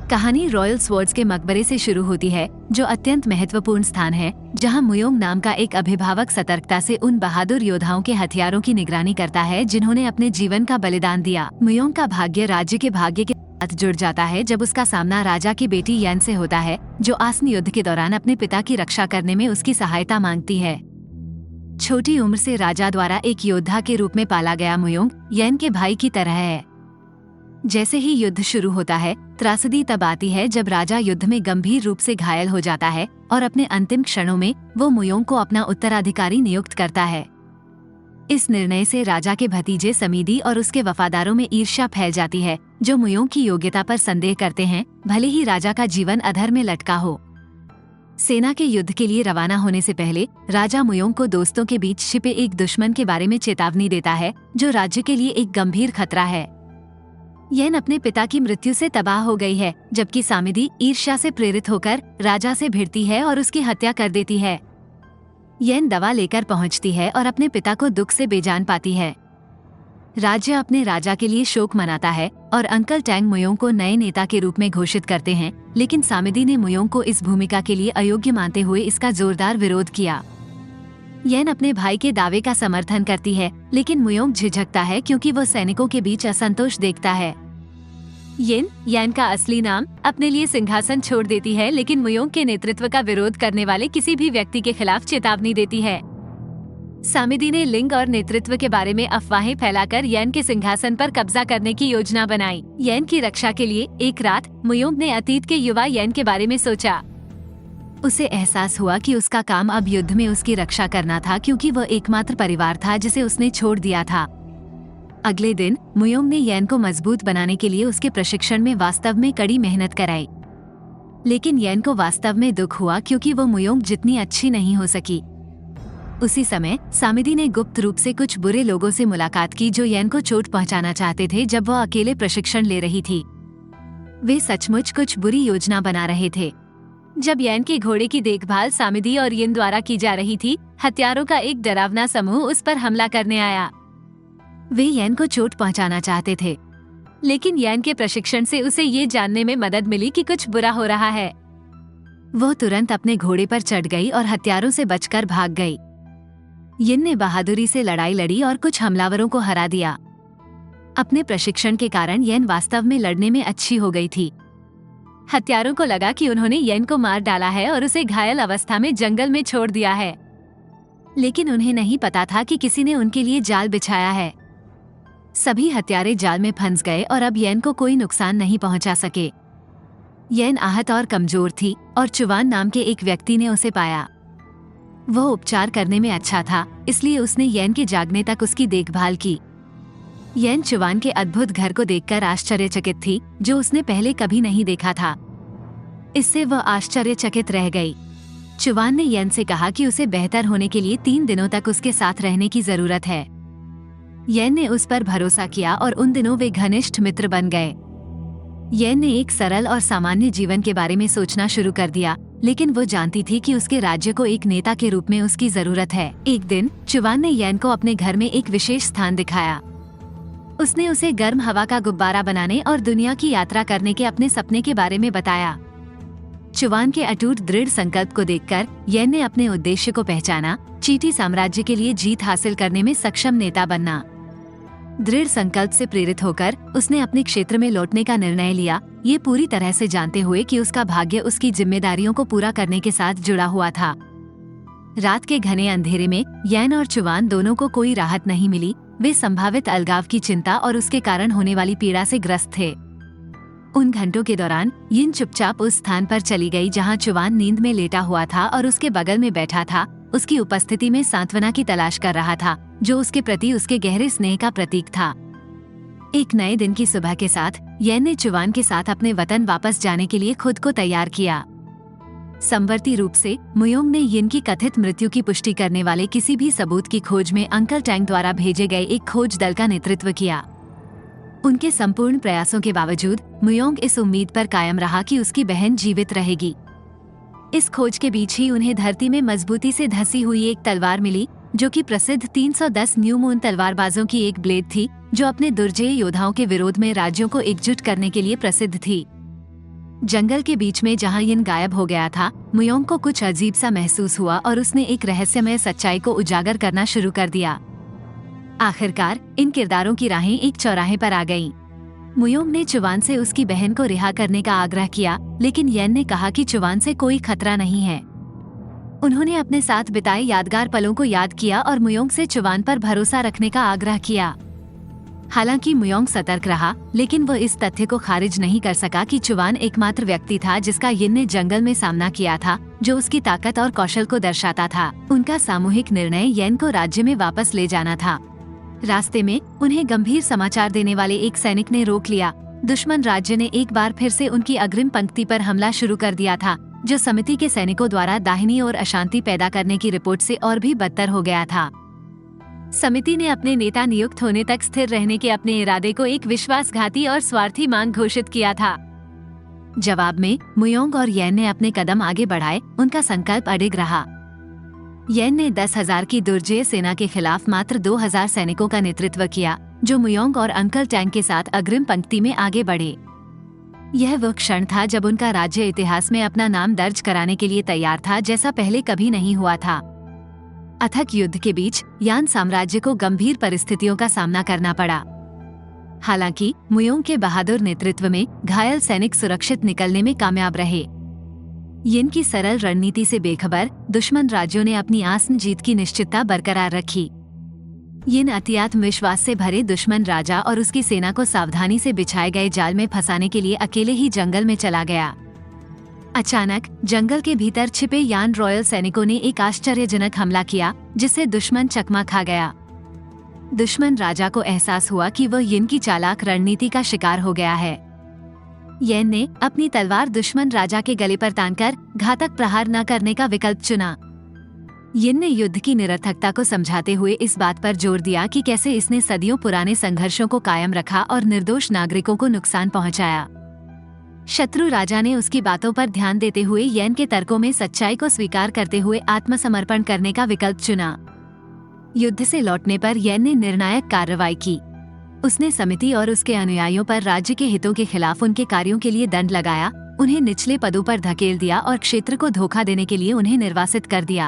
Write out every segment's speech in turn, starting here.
कहानी royal swords के मकबरे से शुरू होती है, जो अत्यंत महत्वपूर्ण स्थान है, जहां मुयोंग नाम का एक अभिभावक सतर्कता से उन बहादुर योद्धाओं के हथियारों की निगरानी करता है जिन्होंने अपने जीवन का बलिदान दिया। मुयोंग का भाग्य राज्य के भाग्य के साथ जुड़ जाता है जब उसका सामना राजा की बेटी येन से होता है, जो आसन युद्ध के दौरान अपने पिता की रक्षा करने में उसकी सहायता मांगती है। छोटी उम्र से राजा द्वारा एक योद्धा के रूप में पाला गया मुयोंग येन के भाई की तरह है। जैसे ही युद्ध शुरू होता है, त्रासदी तब आती है जब राजा युद्ध में गंभीर रूप से घायल हो जाता है और अपने अंतिम क्षणों में वो मुयोंग को अपना उत्तराधिकारी नियुक्त करता है। इस निर्णय से राजा के भतीजे समीदी और उसके वफादारों में ईर्ष्या फैल जाती है, जो मुयोंग की योग्यता पर संदेह करते हैं, भले ही राजा का जीवन अधर में लटका हो। सेना के युद्ध के लिए रवाना होने से पहले राजा मुयोंग को दोस्तों के बीच छिपे एक दुश्मन के बारे में चेतावनी देता है, जो राज्य के लिए एक गंभीर खतरा है। येन अपने पिता की मृत्यु से तबाह हो गई है, जबकि सामिदी ईर्ष्या से प्रेरित होकर राजा से भिड़ती है और उसकी हत्या कर देती है। येन दवा लेकर पहुंचती है और अपने पिता को दुख से बेजान पाती है। राज्य अपने राजा के लिए शोक मनाता है और अंकल टैंग मुयोंग को नए नेता के रूप में घोषित करते हैं, लेकिन सामिदी ने मुयोंग को इस भूमिका के लिए अयोग्य मानते हुए इसका जोरदार विरोध किया। येन अपने भाई के दावे का समर्थन करती है, लेकिन मुयोंग झिझकता है क्योंकि वो सैनिकों के बीच असंतोष देखता है। येन का असली नाम अपने लिए सिंहासन छोड़ देती है, लेकिन मुयोंग के नेतृत्व का विरोध करने वाले किसी भी व्यक्ति के खिलाफ चेतावनी देती है। सामिदी ने लिंग और नेतृत्व के बारे में अफवाहें फैलाकर येन के सिंहासन पर कब्जा करने की योजना बनाई। येन की रक्षा के लिए एक रात मुयोंग ने अतीत के युवा येन के बारे में सोचा। उसे एहसास हुआ कि उसका काम अब युद्ध में उसकी रक्षा करना था, क्योंकि वह एकमात्र परिवार था जिसे उसने छोड़ दिया था। अगले दिन मुयोंग ने येन को मजबूत बनाने के लिए उसके प्रशिक्षण में वास्तव में कड़ी मेहनत कराई, लेकिन येन को वास्तव में दुख हुआ क्योंकि वो मुयोंग जितनी अच्छी नहीं हो सकी। उसी समय सामिदी ने गुप्त रूप से कुछ बुरे लोगों से मुलाकात की जो येन को चोट पहुंचाना चाहते थे जब वह अकेले प्रशिक्षण ले रही थी। वे सचमुच कुछ बुरी योजना बना रहे थे। जब येन के घोड़े की देखभाल सामिदी और येन द्वारा की जा रही थी, हत्यारों का एक डरावना समूह उस पर हमला करने आया। वे येन को चोट पहुंचाना चाहते थे, लेकिन येन के प्रशिक्षण से उसे ये जानने में मदद मिली कि कुछ बुरा हो रहा है। वो तुरंत अपने घोड़े पर चढ़ गई और हत्यारों से बचकर भाग गई। येन ने बहादुरी से लड़ाई लड़ी और कुछ हमलावरों को हरा दिया। अपने प्रशिक्षण के कारण येन वास्तव में लड़ने में अच्छी हो गई थी। हत्यारों को लगा कि उन्होंने येन को मार डाला है और उसे घायल अवस्था में जंगल में छोड़ दिया है, लेकिन उन्हें नहीं पता था कि किसी ने उनके लिए जाल बिछाया है। सभी हत्यारे जाल में फंस गए और अब येन को कोई नुकसान नहीं पहुंचा सके। येन आहत और कमजोर थी और चुवान नाम के एक व्यक्ति ने उसे पाया। वह उपचार करने में अच्छा था, इसलिए उसने येन के जागने तक उसकी देखभाल की। येन चुवान के अद्भुत घर को देखकर आश्चर्यचकित थी, जो उसने पहले कभी नहीं देखा था। इससे वह आश्चर्यचकित रह गई। चुवान ने येन से कहा कि उसे बेहतर होने के लिए 3 दिनों तक उसके साथ रहने की जरूरत है। येन ने उस पर भरोसा किया और उन दिनों वे घनिष्ठ मित्र बन गए। येन ने एक सरल और सामान्य जीवन के बारे में सोचना शुरू कर दिया, लेकिन वो जानती थी कि उसके राज्य को एक नेता के रूप में उसकी जरूरत है। एक दिन चुवान ने येन को अपने घर में एक विशेष स्थान दिखाया। उसने उसे गर्म हवा का गुब्बारा बनाने और दुनिया की यात्रा करने के अपने सपने के बारे में बताया। चुवान के अटूट दृढ़ संकल्प को देखकर येन ने अपने उद्देश्य को पहचाना, चीटी साम्राज्य के लिए जीत हासिल करने में सक्षम नेता बनना। दृढ़ संकल्प से प्रेरित होकर उसने अपने क्षेत्र में लौटने का निर्णय लिया, ये पूरी तरह से जानते हुए कि उसका भाग्य उसकी जिम्मेदारियों को पूरा करने के साथ जुड़ा हुआ था। रात के घने अंधेरे में येन और चुवान दोनों को कोई राहत नहीं मिली। वे संभावित अलगाव की चिंता और उसके कारण होने वाली पीड़ा से ग्रस्त थे। उन घंटों के दौरान येन चुपचाप उस स्थान पर चली गई जहां चुवान नींद में लेटा हुआ था और उसके बगल में बैठा था, उसकी उपस्थिति में सांत्वना की तलाश कर रहा था, जो उसके प्रति उसके गहरे स्नेह का प्रतीक था। एक नए दिन की सुबह के साथ येन ने चुवान के साथ अपने वतन वापस जाने के लिए खुद को तैयार किया। समवर्ती रूप से मुयोंग ने येन की कथित मृत्यु की पुष्टि करने वाले किसी भी सबूत की खोज में अंकल टैंग द्वारा भेजे गए एक खोज दल का नेतृत्व किया। उनके संपूर्ण प्रयासों के बावजूद मुयोंग इस उम्मीद पर कायम रहा कि उसकी बहन जीवित रहेगी। इस खोज के बीच ही उन्हें धरती में मजबूती से धसी हुई एक तलवार मिली, जो कि प्रसिद्ध 310 न्यू मून तलवारबाजों की एक ब्लेड थी, जो अपने दुर्जेय योद्धाओं के विरोध में राज्यों को एकजुट करने के लिए प्रसिद्ध थी। जंगल के बीच में जहां यिन गायब हो गया था, मुयोंग को कुछ अजीब सा महसूस हुआ और उसने एक रहस्यमय सच्चाई को उजागर करना शुरू कर दिया। आखिरकार इन किरदारों की राहें एक चौराहे पर आ गईं। मुयोंग ने चुवान से उसकी बहन को रिहा करने का आग्रह किया, लेकिन येन ने कहा कि चुवान से कोई खतरा नहीं है। उन्होंने अपने साथ बिताए यादगार पलों को याद किया और मुयोंग से चुवान पर भरोसा रखने का आग्रह किया। हालांकि मुयोंग सतर्क रहा, लेकिन वो इस तथ्य को खारिज नहीं कर सका कि चुवान एकमात्र व्यक्ति था जिसका यिन ने जंगल में सामना किया था, जो उसकी ताकत और कौशल को दर्शाता था। उनका सामूहिक निर्णय येन को राज्य में वापस ले जाना था। रास्ते में उन्हें गंभीर समाचार देने वाले एक सैनिक ने रोक लिया। दुश्मन राज्य ने एक बार फिर से उनकी अग्रिम पंक्ति पर हमला शुरू कर दिया था, जो समिति के सैनिकों द्वारा दाहिनी ओर अशांति पैदा करने की रिपोर्ट से और भी बदतर हो गया था। समिति ने अपने नेता नियुक्त होने तक स्थिर रहने के अपने इरादे को एक विश्वासघाती और स्वार्थी मांग घोषित किया था। जवाब में मुयोंग और येन ने अपने कदम आगे बढ़ाए। उनका संकल्प अडिग रहा। येन ने 10,000 की दुर्जय सेना के खिलाफ मात्र 2,000 सैनिकों का नेतृत्व किया, जो मुयोंग और अंकल टैंग के साथ अग्रिम पंक्ति में आगे बढ़े। यह वो क्षण था जब उनका राज्य इतिहास में अपना नाम दर्ज कराने के लिए तैयार था, जैसा पहले कभी नहीं हुआ था। अथक युद्ध के बीच यान साम्राज्य को गंभीर परिस्थितियों का सामना करना पड़ा। हालांकि मुयोंग के बहादुर नेतृत्व में घायल सैनिक सुरक्षित निकलने में कामयाब रहे। यिन की सरल रणनीति से बेखबर दुश्मन राज्यों ने अपनी आसन जीत की निश्चितता बरकरार रखी। यिन अति आत्मविश्वास से भरे दुश्मन राजा और उसकी सेना को सावधानी से बिछाए गए जाल में फंसाने के लिए अकेले ही जंगल में चला गया। अचानक जंगल के भीतर छिपे यान रॉयल सैनिकों ने एक आश्चर्यजनक हमला किया, जिससे दुश्मन चकमा खा गया। दुश्मन राजा को एहसास हुआ कि वह यिन की चालाक रणनीति का शिकार हो गया है। येन ने अपनी तलवार दुश्मन राजा के गले पर तानकर घातक प्रहार न करने का विकल्प चुना। यिन ने युद्ध की निरर्थकता को समझाते हुए इस बात पर जोर दिया कि कैसे इसने सदियों पुराने संघर्षों को कायम रखा और निर्दोष नागरिकों को नुकसान पहुंचाया। शत्रु राजा ने उसकी बातों पर ध्यान देते हुए येन के तर्कों में सच्चाई को स्वीकार करते हुए आत्मसमर्पण करने का विकल्प चुना। युद्ध से लौटने पर येन ने निर्णायक कार्रवाई की। उसने समिति और उसके अनुयायियों पर राज्य के हितों के खिलाफ उनके कार्यों के लिए दंड लगाया, उन्हें निचले पदों पर धकेल दिया और क्षेत्र को धोखा देने के लिए उन्हें निर्वासित कर दिया।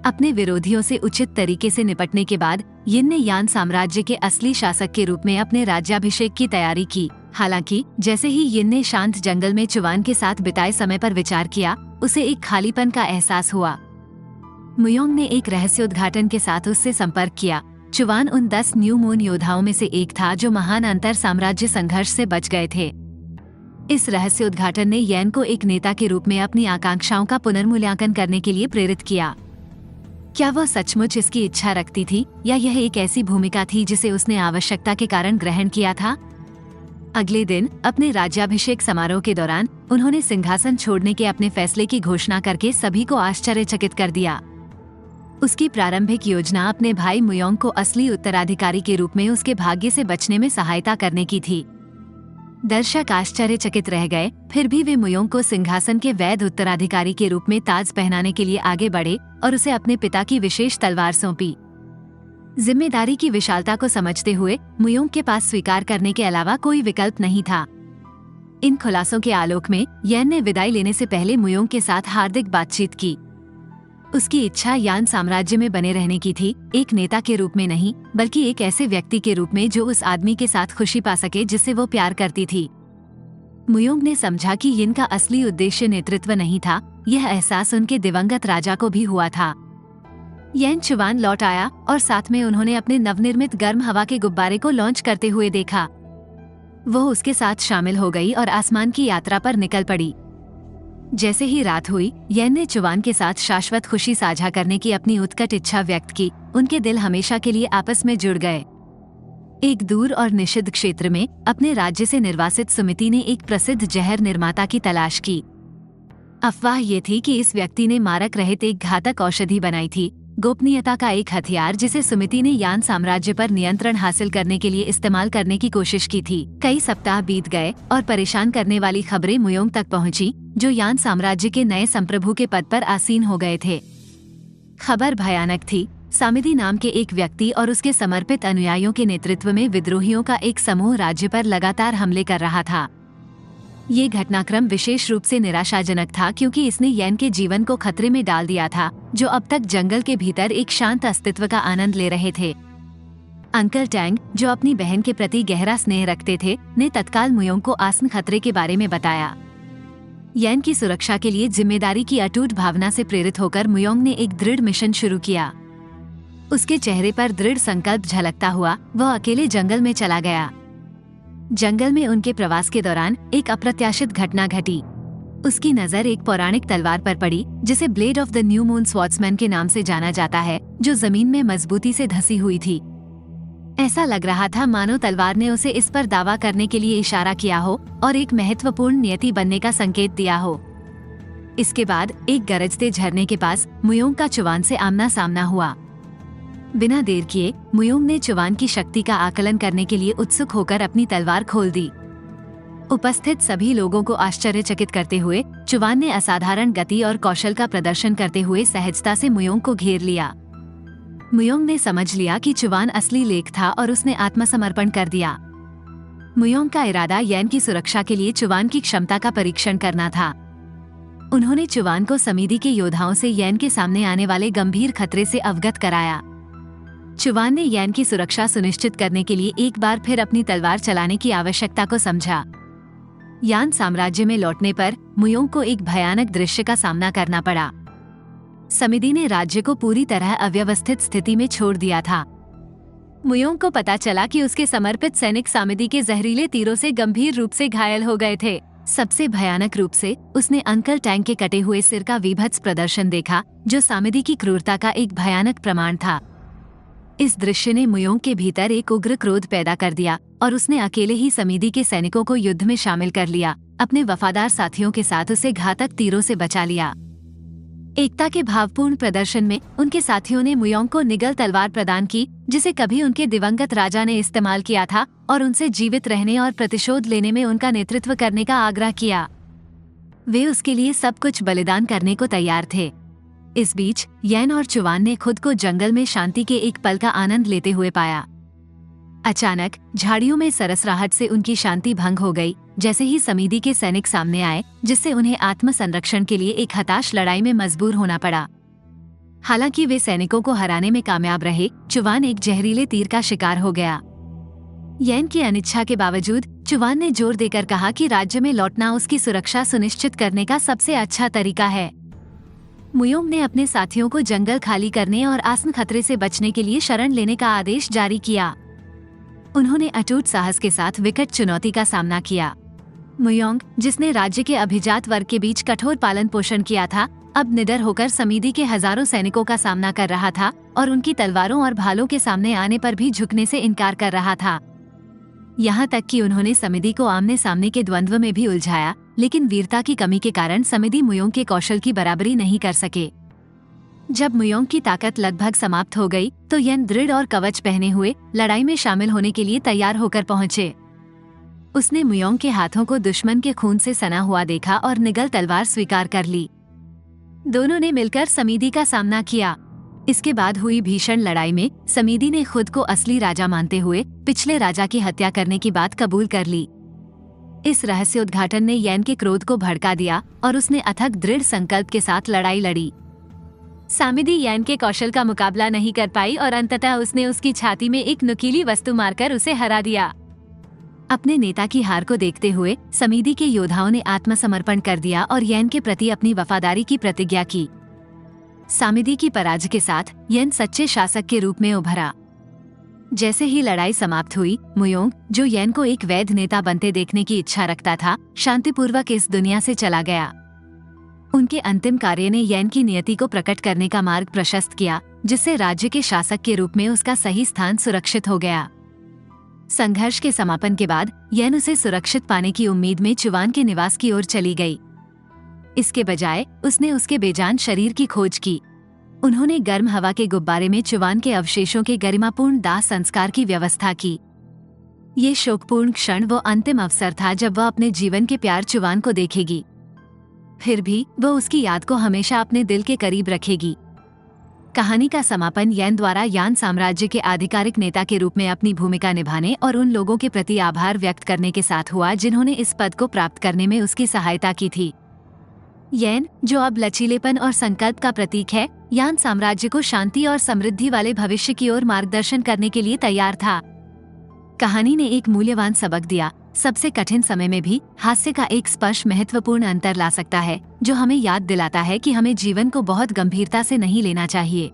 अपने विरोधियों से उचित तरीके से निपटने के बाद यिन ने यान साम्राज्य के असली शासक के रूप में अपने राज्याभिषेक की तैयारी की। हालांकि जैसे ही यिन ने शांत जंगल में चुवान के साथ बिताए समय पर विचार किया, उसे एक खालीपन का एहसास हुआ। मुयोंग ने एक रहस्योद्घाटन के साथ उससे संपर्क किया। चुवान उन 10 न्यू मून योद्धाओं में से एक था जो महान अंतर साम्राज्य संघर्ष से बच गए थे। इस रहस्योद्घाटन ने येन को एक नेता के रूप में अपनी आकांक्षाओं का पुनर्मूल्यांकन करने के लिए प्रेरित किया। क्या वह सचमुच इसकी इच्छा रखती थी, या यह एक ऐसी भूमिका थी जिसे उसने आवश्यकता के कारण ग्रहण किया था? अगले दिन अपने राज्याभिषेक समारोह के दौरान उन्होंने सिंहासन छोड़ने के अपने फैसले की घोषणा करके सभी को आश्चर्यचकित कर दिया। उसकी प्रारंभिक योजना अपने भाई मुयोंग को असली उत्तराधिकारी के रूप में उसके भाग्य से बचने में सहायता करने की थी। दर्शक आश्चर्यचकित रह गए, फिर भी वे मुयोंग को सिंहासन के वैध उत्तराधिकारी के रूप में ताज पहनाने के लिए आगे बढ़े और उसे अपने पिता की विशेष तलवार सौंपी। जिम्मेदारी की विशालता को समझते हुए मुयोंग के पास स्वीकार करने के अलावा कोई विकल्प नहीं था। इन खुलासों के आलोक में येन ने विदाई लेने से पहले मुयोंग के साथ हार्दिक बातचीत की। उसकी इच्छा यान साम्राज्य में बने रहने की थी, एक नेता के रूप में नहीं, बल्कि एक ऐसे व्यक्ति के रूप में जो उस आदमी के साथ खुशी पा सके जिससे वो प्यार करती थी। मुयोंग ने समझा कि यिन का असली उद्देश्य नेतृत्व नहीं था। यह एहसास उनके दिवंगत राजा को भी हुआ था। येन चुवान लौट आया और साथ में उन्होंने अपने नवनिर्मित गर्म हवा के गुब्बारे को लॉन्च करते हुए देखा। वो उसके साथ शामिल हो गई और आसमान की यात्रा पर निकल पड़ी। जैसे ही रात हुई, येन ने चुवान के साथ शाश्वत खुशी साझा करने की अपनी उत्कट इच्छा व्यक्त की। उनके दिल हमेशा के लिए आपस में जुड़ गए। एक दूर और निषिद्ध क्षेत्र में अपने राज्य से निर्वासित सुमिति ने एक प्रसिद्ध जहर निर्माता की तलाश की। अफवाह ये थी कि इस व्यक्ति ने मारक रहित एक घातक औषधि बनाई थी, गोपनीयता का एक हथियार जिसे सुमिति ने यान साम्राज्य पर नियंत्रण हासिल करने के लिए इस्तेमाल करने की कोशिश की थी। कई सप्ताह बीत गए और परेशान करने वाली खबरें मुयोंग तक पहुंची, जो यान साम्राज्य के नए संप्रभु के पद पर आसीन हो गए थे। खबर भयानक थी। सामिदी नाम के एक व्यक्ति और उसके समर्पित अनुयायियों के नेतृत्व में विद्रोहियों का एक समूह राज्य पर लगातार हमले कर रहा था। ये घटनाक्रम विशेष रूप से निराशाजनक था क्योंकि इसने येन के जीवन को खतरे में डाल दिया था, जो अब तक जंगल के भीतर एक शांत अस्तित्व का आनंद ले रहे थे। अंकल टैंग, जो अपनी बहन के प्रति गहरा स्नेह रखते थे, ने तत्काल मुयोंग को आसन खतरे के बारे में बताया। येन की सुरक्षा के लिए जिम्मेदारी की अटूट भावना से प्रेरित होकर मुयोंग ने एक दृढ़ मिशन शुरू किया। उसके चेहरे पर दृढ़ संकल्प झलकता हुआ वह अकेले जंगल में चला गया। जंगल में उनके प्रवास के दौरान एक अप्रत्याशित घटना घटी। उसकी नजर एक पौराणिक तलवार पर पड़ी जिसे blade of the new moon swordsman के नाम से जाना जाता है, जो जमीन में मजबूती से धंसी हुई थी। ऐसा लग रहा था मानो तलवार ने उसे इस पर दावा करने के लिए इशारा किया हो और एक महत्वपूर्ण नियति बनने का संकेत दिया हो। इसके बाद एक गरजते झरने के पास मुयोंग का चुवान से आमना सामना हुआ। बिना देर किए मुयोंग ने चुवान की शक्ति का आकलन करने के लिए उत्सुक होकर अपनी तलवार खोल दी। उपस्थित सभी लोगों को आश्चर्यचकित करते हुए चुवान ने असाधारण गति और कौशल का प्रदर्शन करते हुए सहजता से मुयोंग को घेर लिया। मुयोंग ने समझ लिया कि चुवान असली लेख था और उसने आत्मसमर्पण कर दिया। मुयोंग का इरादा येन की सुरक्षा के लिए चुवान की क्षमता का परीक्षण करना था। उन्होंने चुवान को समिति के योद्धाओं से येन के सामने आने वाले गंभीर खतरे से अवगत कराया। चुवान ने येन की सुरक्षा सुनिश्चित करने के लिए एक बार फिर अपनी तलवार चलाने की आवश्यकता को समझा। यान साम्राज्य में लौटने पर मुयोंग को एक भयानक दृश्य का सामना करना पड़ा। समिति ने राज्य को पूरी तरह अव्यवस्थित स्थिति में छोड़ दिया था। मुयोंग को पता चला कि उसके समर्पित सैनिक समिति के जहरीले तीरों से गंभीर रूप से घायल हो गए थे। सबसे भयानक रूप से उसने अंकल टैंग के कटे हुए सिर का विभत्स प्रदर्शन देखा, जो समिति की क्रूरता का एक भयानक प्रमाण था। इस दृश्य ने मुयोंग के भीतर एक उग्र क्रोध पैदा कर दिया और उसने अकेले ही समिति के सैनिकों को युद्ध में शामिल कर लिया। अपने वफादार साथियों के साथ उसे घातक तीरों से बचा लिया। एकता के भावपूर्ण प्रदर्शन में उनके साथियों ने मुयोंग को निगल तलवार प्रदान की, जिसे कभी उनके दिवंगत राजा ने इस्तेमाल किया था, और उनसे जीवित रहने और प्रतिशोध लेने में उनका नेतृत्व करने का आग्रह किया। वे उसके लिए सब कुछ बलिदान करने को तैयार थे। इस बीच येन और चुवान ने खुद को जंगल में शांति के एक पल का आनंद लेते हुए पाया। अचानक झाड़ियों में सरसराहट से उनकी शांति भंग हो गई, जैसे ही समिति के सैनिक सामने आए, जिससे उन्हें आत्म संरक्षण के लिए एक हताश लड़ाई में मजबूर होना पड़ा। हालांकि वे सैनिकों को हराने में कामयाब रहे, चुवान एक जहरीले तीर का शिकार हो गया। येन की अनिच्छा के बावजूद चुवान ने जोर देकर कहा कि राज्य में लौटना उसकी सुरक्षा सुनिश्चित करने का सबसे अच्छा तरीका है। मुयोंग ने अपने साथियों को जंगल खाली करने और आसन खतरे से बचने के लिए शरण लेने का आदेश जारी किया। उन्होंने अटूट साहस के साथ विकट चुनौती का सामना किया। मुयोंग, जिसने राज्य के अभिजात वर्ग के बीच कठोर पालन पोषण किया था, अब निडर होकर समिति के हजारों सैनिकों का सामना कर रहा था और उनकी तलवारों और भालों के सामने आने पर भी झुकने से इनकार कर रहा था। यहाँ तक कि उन्होंने समिति को आमने सामने के द्वंद्व में भी उलझाया, लेकिन वीरता की कमी के कारण समिति मुयोंग के कौशल की बराबरी नहीं कर सके। जब मुयोंग की ताकत लगभग समाप्त हो गई, तो येन दृढ़ और कवच पहने हुए लड़ाई में शामिल होने के लिए तैयार होकर पहुंचे। उसने मुयोंग के हाथों को दुश्मन के खून से सना हुआ देखा और निगल तलवार स्वीकार कर ली। दोनों ने मिलकर समिति का सामना किया। इसके बाद हुई भीषण लड़ाई में समिति ने खुद को असली राजा मानते हुए पिछले राजा की हत्या करने की बात कबूल कर ली। इस रहस्योद्घाटन ने येन के क्रोध को भड़का दिया और उसने अथक दृढ़ संकल्प के साथ लड़ाई लड़ी। समिति येन के कौशल का मुकाबला नहीं कर पाई और अंततः उसने उसकी छाती में एक नुकीली वस्तु मारकर उसे हरा दिया। अपने नेता की हार को देखते हुए समिति के योद्धाओं ने आत्मसमर्पण कर दिया और येन के प्रति अपनी वफादारी की प्रतिज्ञा की। समिति की पराजय के साथ येन सच्चे शासक के रूप में उभरा। जैसे ही लड़ाई समाप्त हुई, मुयोंग, जो येन को एक वैध नेता बनते देखने की इच्छा रखता था, शांतिपूर्वक इस दुनिया से चला गया। उनके अंतिम कार्य ने येन की नियति को प्रकट करने का मार्ग प्रशस्त किया, जिससे राज्य के शासक के रूप में उसका सही स्थान सुरक्षित हो गया। संघर्ष के समापन के बाद येन उसे सुरक्षित पाने की उम्मीद में चुवान के निवास की ओर चली गई। इसके बजाय उसने उसके बेजान शरीर की खोज की। उन्होंने गर्म हवा के गुब्बारे में चुवान के अवशेषों के गरिमापूर्ण दाह संस्कार की व्यवस्था की। ये शोकपूर्ण क्षण वो अंतिम अवसर था जब वह अपने जीवन के प्यार चुवान को देखेगी। फिर भी वह उसकी याद को हमेशा अपने दिल के करीब रखेगी। कहानी का समापन यैन द्वारा यान साम्राज्य के आधिकारिक नेता के रूप में अपनी भूमिका निभाने और उन लोगों के प्रति आभार व्यक्त करने के साथ हुआ जिन्होंने इस पद को प्राप्त करने में उसकी सहायता की थी। यैन, जो अब लचीलेपन और संकल्प का प्रतीक है, यान साम्राज्य को शांति और समृद्धि वाले भविष्य की ओर मार्गदर्शन करने के लिए तैयार था। कहानी ने एक मूल्यवान सबक दिया। सबसे कठिन समय में भी हास्य का एक स्पर्श महत्वपूर्ण अंतर ला सकता है, जो हमें याद दिलाता है कि हमें जीवन को बहुत गंभीरता से नहीं लेना चाहिए।